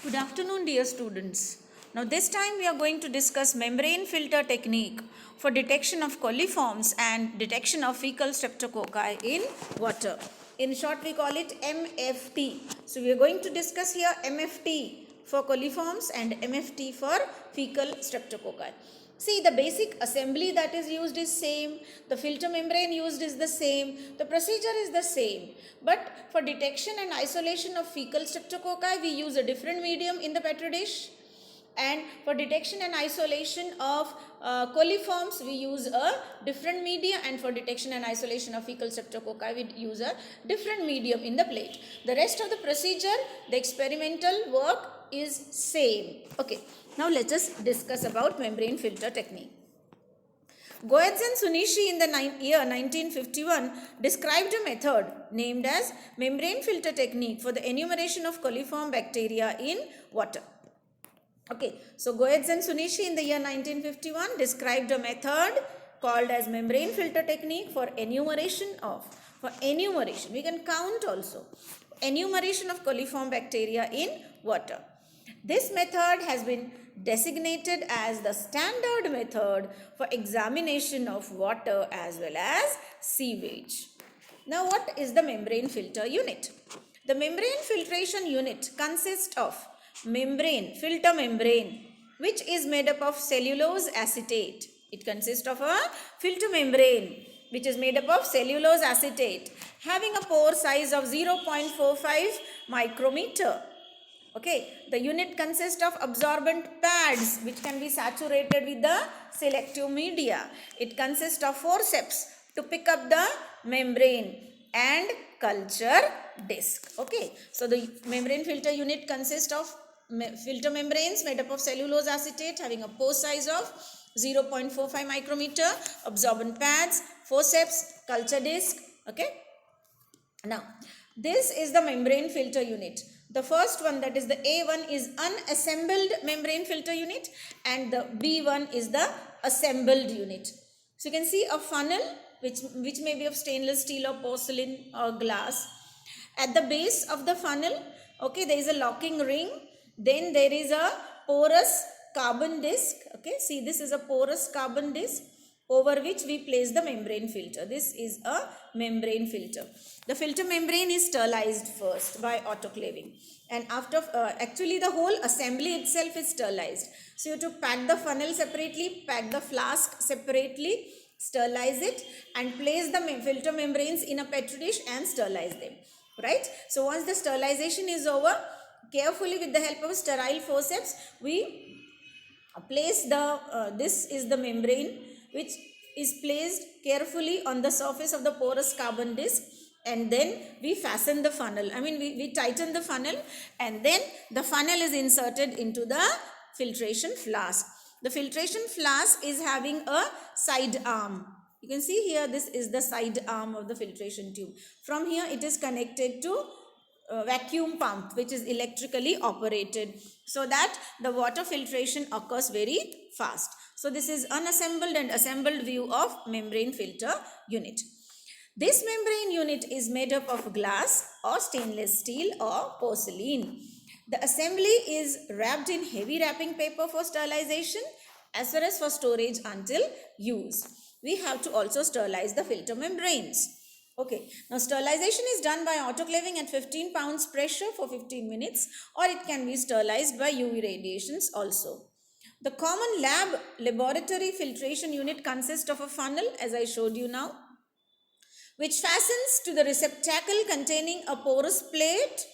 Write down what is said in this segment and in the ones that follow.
Good afternoon, dear students. Now, this time we are going to discuss membrane filter technique for detection of coliforms and detection of fecal streptococci in water. In short, we call it MFT. So, we are going to discuss here MFT for coliforms and MFT for fecal streptococci. See, the basic assembly that is used is same, the filter membrane used is the same, the procedure is the same. But for detection and isolation of fecal streptococci, we use a different medium in the petri dish. And for detection and isolation of coliforms, we use a different media, and for detection and isolation of fecal streptococci, we use a different medium in the plate. The rest of the procedure, the experimental work is same. Okay, now let us discuss about membrane filter technique. Goetz and Sunishi in the year 1951 described a method named as membrane filter technique for the enumeration of coliform bacteria in water. Okay, so Goetz and Sunishi in the year 1951 described a method called as membrane filter technique for enumeration, we can count also, enumeration of coliform bacteria in water. This method has been designated as the standard method for examination of water as well as sewage. Now, what is the membrane filter unit? The membrane filtration unit consists of filter membrane, which is made up of cellulose acetate. It consists of a filter membrane which is made up of cellulose acetate having a pore size of 0.45 micrometer. Okay, the unit consists of absorbent pads which can be saturated with the selective media. It consists of forceps to pick up the membrane and culture disc. Okay, so the membrane filter unit consists of filter membranes made up of cellulose acetate having a pore size of 0.45 micrometer, absorbent pads, forceps, culture disc. Okay, now this is the membrane filter unit. The first one, that is the A1, is unassembled membrane filter unit, and the B1 is the assembled unit. So you can see a funnel which may be of stainless steel or porcelain or glass. At the base of the funnel, okay, there is a locking ring. Then there is a porous carbon disc. Okay, see, this is a porous carbon disc over which we place the membrane filter. This is a membrane filter. The filter membrane is sterilized first by autoclaving, and after actually the whole assembly itself is sterilized. So you have to pack the funnel separately, pack the flask separately, sterilize it, and place the filter membranes in a petri dish and sterilize them. Right? So once the sterilization is over, carefully with the help of sterile forceps, we place this is the membrane which is placed carefully on the surface of the porous carbon disc, and then we fasten the funnel. We tighten the funnel, and then the funnel is inserted into the filtration flask. The filtration flask is having a side arm. You can see here, this is the side arm of the filtration tube. From here it is connected to vacuum pump which is electrically operated, so that the water filtration occurs very fast. So this is unassembled and assembled view of membrane filter unit. This membrane unit is made up of glass or stainless steel or porcelain. The assembly is wrapped in heavy wrapping paper for sterilization as well as for storage until use. We have to also sterilize the filter membranes. Okay, now sterilization is done by autoclaving at 15 pounds pressure for 15 minutes, or it can be sterilized by UV radiations also. The common laboratory filtration unit consists of a funnel, as I showed you now, which fastens to the receptacle containing a porous plate.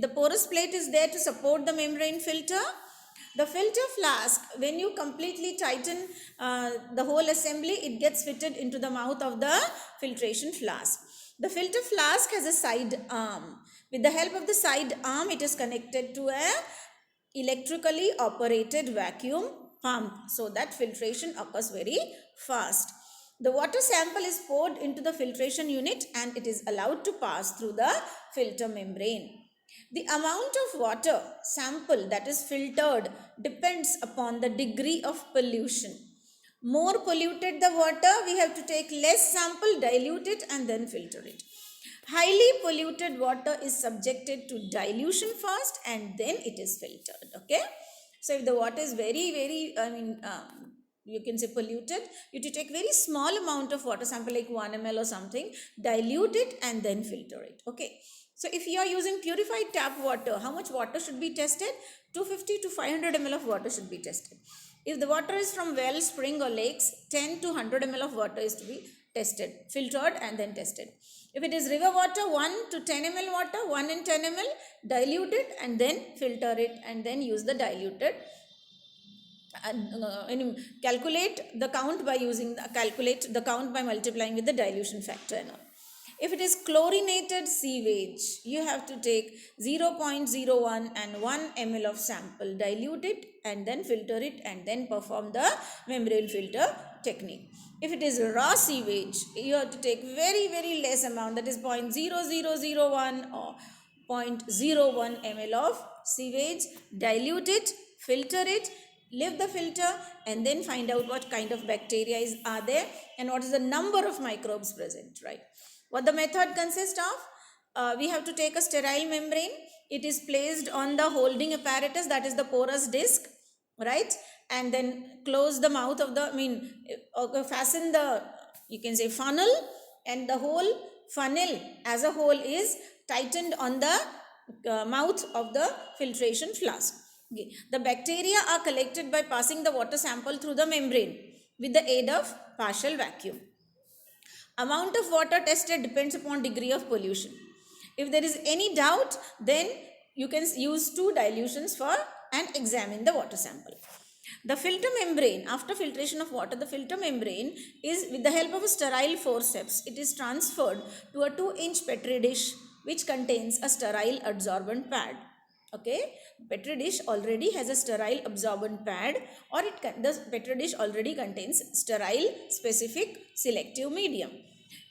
The porous plate is there to support the membrane filter. The filter flask, when you completely tighten the whole assembly, it gets fitted into the mouth of the filtration flask. The filter flask has a side arm. With the help of the side arm, it is connected to a electrically operated vacuum pump, so that filtration occurs very fast. The water sample is poured into the filtration unit and it is allowed to pass through the filter membrane. The amount of water sample that is filtered depends upon the degree of pollution. More polluted the water, we have to take less sample, dilute it and then filter it. Highly polluted water is subjected to dilution first and then it is filtered. Okay. So if the water is very, you can say polluted, you to take very small amount of water sample like 1 ml or something, dilute it and then filter it. Okay. So if you are using purified tap water, how much water should be tested? 250 to 500 ml of water should be tested. If the water is from well, spring or lakes, 10 to 100 ml of water is to be tested, filtered and then tested. If it is river water, 1 to 10 ml water, 1 and 10 ml, dilute it and then filter it and then use the diluted. Calculate the count by multiplying with the dilution factor and all. If it is chlorinated sewage, you have to take 0.01 and 1 ml of sample, dilute it and then filter it and then perform the membrane filter technique. If it is raw sewage, you have to take very less amount, that is 0.0001 or 0.01 ml of sewage, dilute it, filter it, lift the filter and then find out what kind of bacteria are there and what is the number of microbes present, right? What the method consists of? We have to take a sterile membrane. It is placed on the holding apparatus, that is the porous disc, right? And then close the mouth of the, fasten the, you can say, funnel, and the whole funnel as a whole is tightened on the mouth of the filtration flask. Okay. The bacteria are collected by passing the water sample through the membrane with the aid of partial vacuum. Amount of water tested depends upon degree of pollution. If there is any doubt, then you can use 2 dilutions and examine the water sample. The filter membrane, after filtration of water, the filter membrane is, with the help of a sterile forceps, it is transferred to a 2-inch Petri dish which contains a sterile adsorbent pad. Okay, Petri dish already has a sterile absorbent pad, or the Petri dish already contains sterile specific selective medium.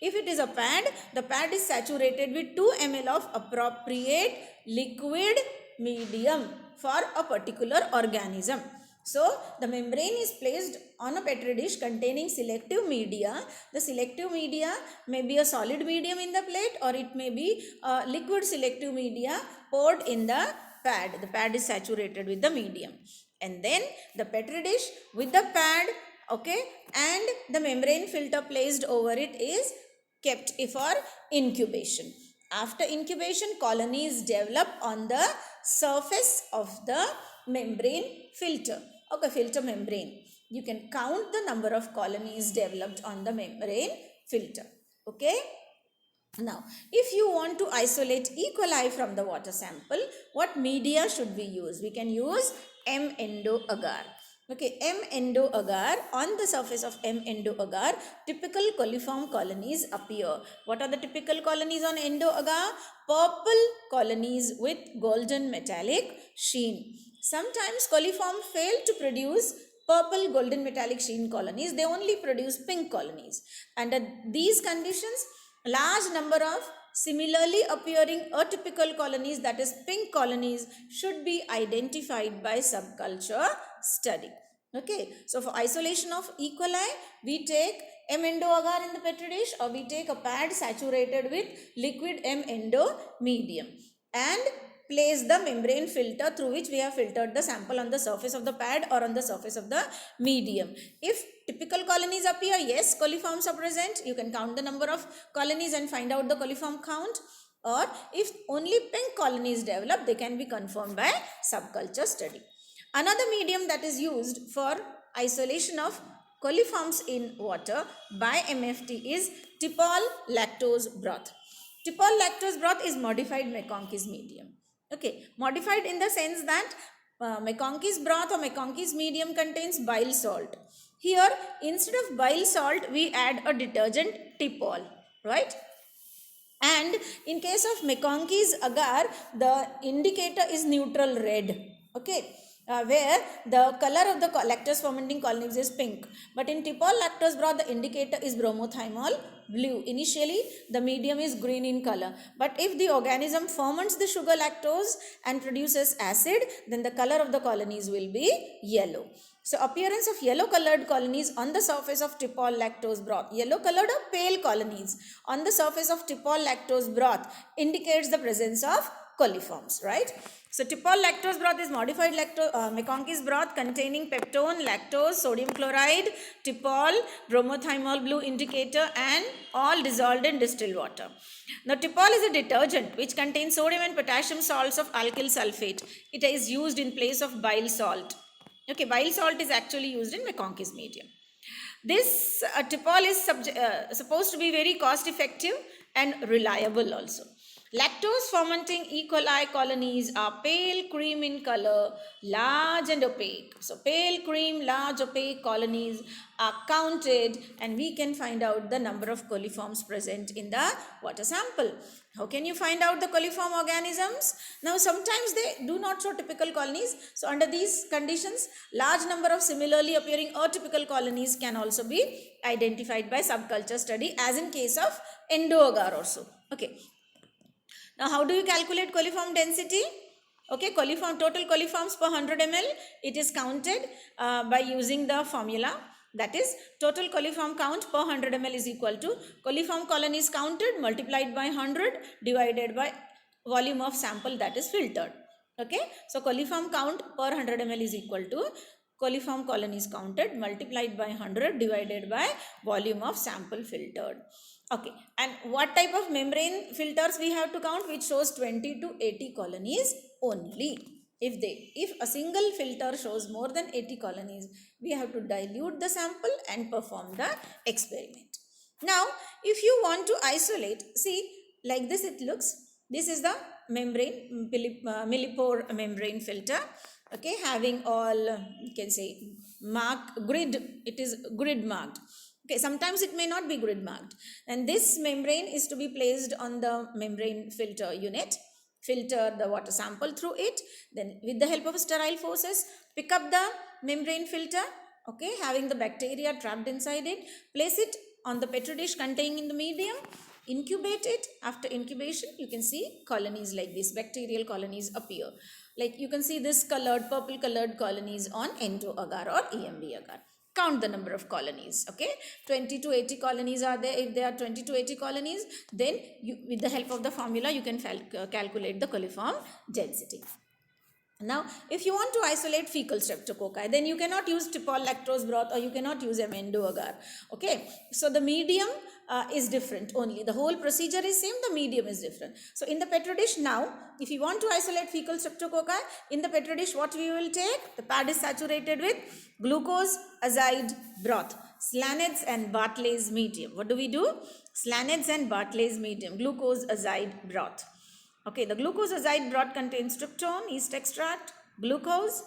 If it is a pad, the pad is saturated with 2 ml of appropriate liquid medium for a particular organism. So, the membrane is placed on a Petri dish containing selective media. The selective media may be a solid medium in the plate, or it may be a liquid selective media poured in the pad. The pad is saturated with the medium. And then the Petri dish with the pad, okay, and the membrane filter placed over it is kept for incubation. After incubation, colonies develop on the surface of the membrane filter. Okay, filter membrane. You can count the number of colonies developed on the membrane filter. Okay. Now, if you want to isolate E. coli from the water sample, what media should we use? We can use M-endo agar. Okay, M-endo agar, on the surface of M-endo agar, typical coliform colonies appear. What are the typical colonies on endo agar? Purple colonies with golden metallic sheen. Sometimes coliform fail to produce purple golden metallic sheen colonies. They only produce pink colonies. Under these conditions, large number of similarly appearing atypical colonies, that is pink colonies, should be identified by subculture study. Okay, so for isolation of E. coli, we take M-endo agar in the Petri dish, or we take a pad saturated with liquid M-endo medium and place the membrane filter through which we have filtered the sample on the surface of the pad or on the surface of the medium. If typical colonies appear, yes, coliforms are present. You can count the number of colonies and find out the coliform count. Or if only pink colonies develop, they can be confirmed by subculture study. Another medium that is used for isolation of coliforms in water by MFT is Tipol lactose broth. Tipol lactose broth is modified McConkey's medium. Okay, modified in the sense that McConkey's broth or McConkey's medium contains bile salt. Here, instead of bile salt, we add a detergent Tipol, right? And in case of McConkey's agar, the indicator is neutral red. Okay, where the color of the lactose fermenting colonies is pink. But in Tipol lactose broth, the indicator is bromothymol blue. Initially, the medium is green in color. But if the organism ferments the sugar lactose and produces acid, then the color of the colonies will be yellow. So appearance of yellow colored colonies on the surface of Tipol lactose broth. Yellow colored or pale colonies on the surface of Tipol lactose broth indicates the presence of coliforms, right? So Tipol lactose broth is modified McConkey's broth containing peptone, lactose, sodium chloride, Tipol, bromothymol blue indicator, and all dissolved in distilled water. Now Tipol is a detergent which contains sodium and potassium salts of alkyl sulfate. It is used in place of bile salt. Okay, bile salt is actually used in McConkey's medium. This Tipol is supposed to be very cost effective and reliable also. Lactose fermenting E. coli colonies are pale cream in color, large and opaque. So pale cream, large opaque colonies are counted, and we can find out the number of coliforms present in the water sample. How can you find out the coliform organisms? Now sometimes they do not show typical colonies. So under these conditions, large number of similarly appearing atypical colonies can also be identified by subculture study, as in case of endo-agar also. Okay. Now, how do you calculate coliform density? Okay, total coliforms per 100 ml, it is counted by using the formula. That is, total coliform count per 100 ml is equal to coliform colonies counted multiplied by 100 divided by volume of sample that is filtered. Okay, so coliform count per 100 ml is equal to coliform colonies counted multiplied by 100 divided by volume of sample filtered. Okay, and what type of membrane filters we have to count, which shows 20 to 80 colonies only. If a single filter shows more than 80 colonies, we have to dilute the sample and perform the experiment. Now, if you want to isolate, see, like this it looks. This is the membrane, millipore membrane filter. Okay, having all, you can say, grid, it is grid marked. Okay, sometimes it may not be grid marked. And this membrane is to be placed on the membrane filter unit. Filter the water sample through it. Then with the help of sterile forces, pick up the membrane filter. Okay, having the bacteria trapped inside it. Place it on the petri dish containing the medium. Incubate it. After incubation, you can see colonies like this. Bacterial colonies appear. Like you can see this colored, purple colored colonies on endo-agar or EMB agar. Count the number of colonies. Okay, 20 to 80 colonies are there. If there are 20 to 80 colonies, then with the help of the formula, you can calculate the coliform density. Now, if you want to isolate fecal streptococci, then you cannot use Tipol lactose broth or you cannot use endo-agar. Okay, so the medium is different only. The whole procedure is same, the medium is different. So in the petri dish now, if you want to isolate fecal streptococci, in the petri dish what we will take? The pad is saturated with glucose azide broth, Slanez and Bartlett's medium. What do we do? Slanez and Bartlett's medium, glucose azide broth. Okay, the glucose azide broth contains tryptone, yeast extract, glucose,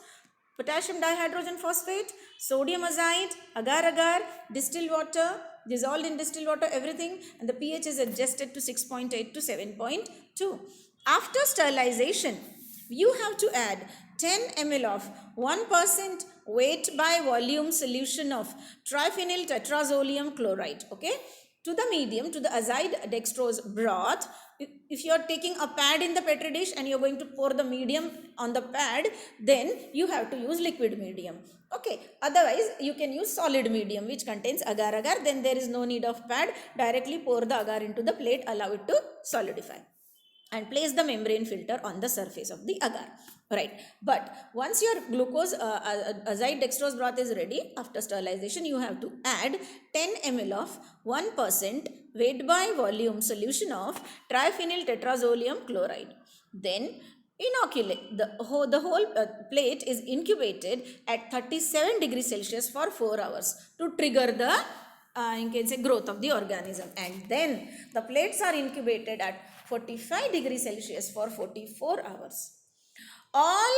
potassium dihydrogen phosphate, sodium azide, agar-agar, distilled water, dissolved in distilled water, everything, and the pH is adjusted to 6.8 to 7.2. After sterilization, you have to add 10 ml of 1% weight by volume solution of triphenyl tetrazolium chloride, okay, to the medium, to the azide dextrose broth. If you are taking a pad in the petri dish and you are going to pour the medium on the pad, then you have to use liquid medium. Okay, otherwise you can use solid medium which contains agar-agar. Then there is no need of pad. Directly pour the agar into the plate, allow it to solidify, and place the membrane filter on the surface of the agar. Right, but once your glucose azide dextrose broth is ready, after sterilization you have to add 10 ml of 1% weight by volume solution of triphenyl tetrazolium chloride. Then inoculate the whole plate is incubated at 37 degrees Celsius for 4 hours to trigger the you can say growth of the organism, and then the plates are incubated at 45 degrees Celsius for 44 hours. All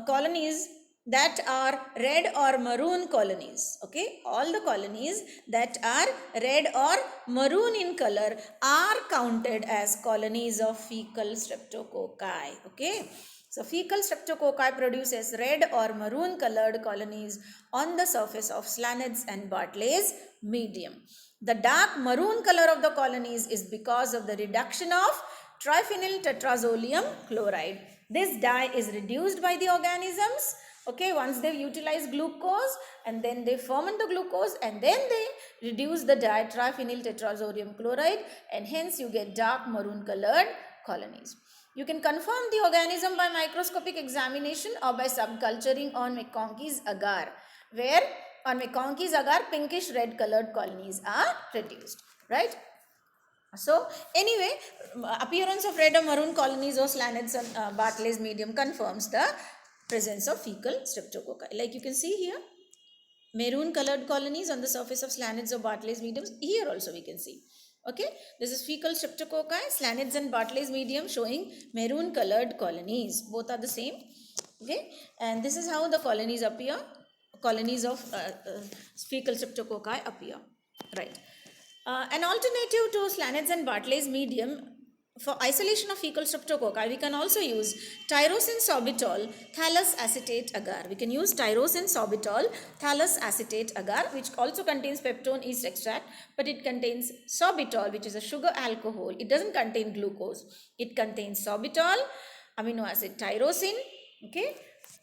colonies that are red or maroon colonies, okay, all the colonies that are red or maroon in color are counted as colonies of fecal streptococci, okay. So fecal streptococci produces red or maroon colored colonies on the surface of Slanez and Bartlett's medium. The dark maroon color of the colonies is because of the reduction of triphenyl tetrazolium chloride. This dye is reduced by the organisms. Okay, once they utilize glucose and then they ferment the glucose and then they reduce the dye triphenyl tetrazolium chloride, and hence you get dark maroon colored colonies. You can confirm the organism by microscopic examination or by subculturing on McConkey's agar, where on McConkey's agar pinkish red colored colonies are produced, right? So anyway, appearance of red or maroon colonies or Slanets and Bartlett's medium confirms the presence of fecal streptococci. Like you can see here, maroon colored colonies on the surface of Slanets or Bartlett's mediums. Here also we can see. Okay, this is fecal streptococci, Slanets and Bartlett's medium showing maroon colored colonies. Both are the same. Okay, and this is how the colonies appear. Colonies of fecal streptococci appear. Right. An alternative to Slanets and Bartlett's medium for isolation of fecal streptococci, we can also use tyrosine sorbitol thallus acetate agar. We can use tyrosine sorbitol thallus acetate agar, which also contains peptone yeast extract, but it contains sorbitol, which is a sugar alcohol. It doesn't contain glucose. It contains sorbitol, amino acid tyrosine. Okay,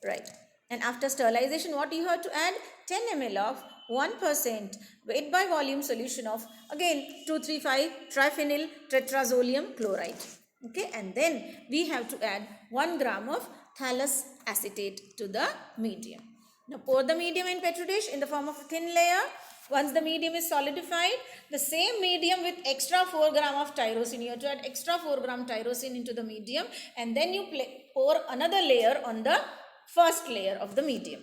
right. And after sterilization, what you have to add? 10 ml of 1% weight by volume solution of, again, 235 triphenyl tetrazolium chloride. Okay, and then we have to add 1 gram of thallus acetate to the medium. Now pour the medium in petri dish in the form of a thin layer. Once the medium is solidified, the same medium with extra 4 gram of tyrosine, you have to add extra 4 gram tyrosine into the medium, and then you pour another layer on the first layer of the medium.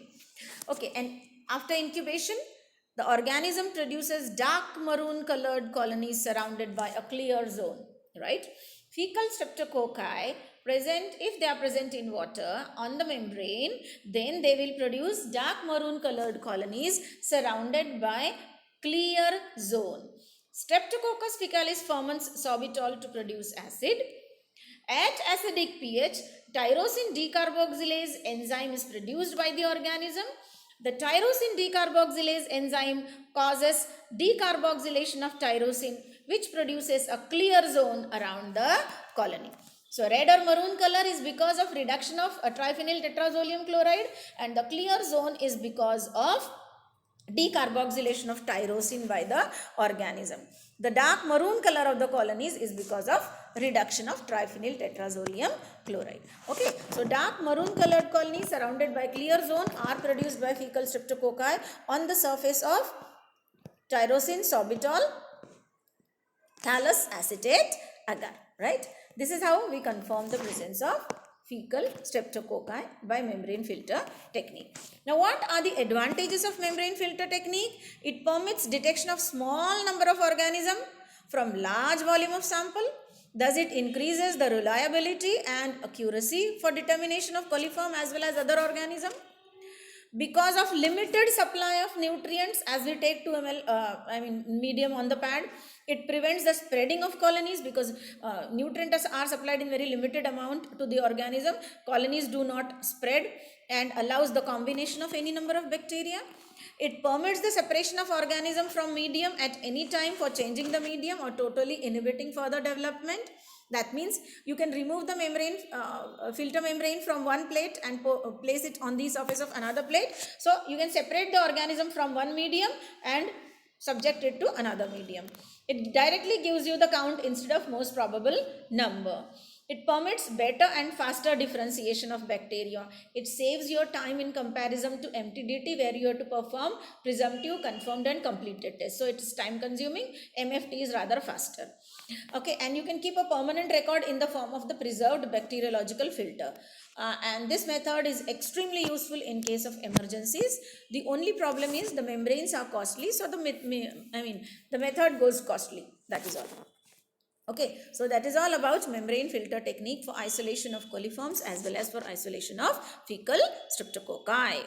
Okay, and after incubation, the organism produces dark maroon colored colonies surrounded by a clear zone, right? Fecal streptococci present, if they are present in water on the membrane, then they will produce dark maroon colored colonies surrounded by clear zone. Streptococcus faecalis ferments sorbitol to produce acid. At acidic pH, tyrosine decarboxylase enzyme is produced by the organism. The tyrosine decarboxylase enzyme causes decarboxylation of tyrosine, which produces a clear zone around the colony. So red or maroon color is because of reduction of triphenyl tetrazolium chloride, and the clear zone is because of decarboxylation of tyrosine by the organism. The dark maroon color of the colonies is because of reduction of triphenyl tetrazolium chloride. Okay, so dark maroon colored colonies surrounded by clear zone are produced by fecal streptococci on the surface of tyrosine sorbitol thallus acetate agar, right? This is how we confirm the presence of fecal streptococci by membrane filter technique. Now, what are the advantages of membrane filter technique? It permits detection of small number of organisms from large volume of sample. Thus, it increases the reliability and accuracy for determination of coliform as well as other organisms. Because of limited supply of nutrients, as we take 2 ml medium on the pad, it prevents the spreading of colonies because nutrients are supplied in very limited amount to the organism. Colonies do not spread and allows the combination of any number of bacteria. It permits the separation of organism from medium at any time for changing the medium or totally inhibiting further development. That means you can remove the membrane, filter membrane from one plate and place it on the surface of another plate. So you can separate the organism from one medium and subject it to another medium. It directly gives you the count instead of most probable number. It permits better and faster differentiation of bacteria. It saves your time in comparison to MTDT, where you have to perform presumptive, confirmed and completed tests. So it is time consuming. MFT is rather faster. Okay, and you can keep a permanent record in the form of the preserved bacteriological filter. And this method is extremely useful in case of emergencies. The only problem is the membranes are costly. So the method goes costly. That is all. Okay, so that is all about membrane filter technique for isolation of coliforms as well as for isolation of fecal streptococci.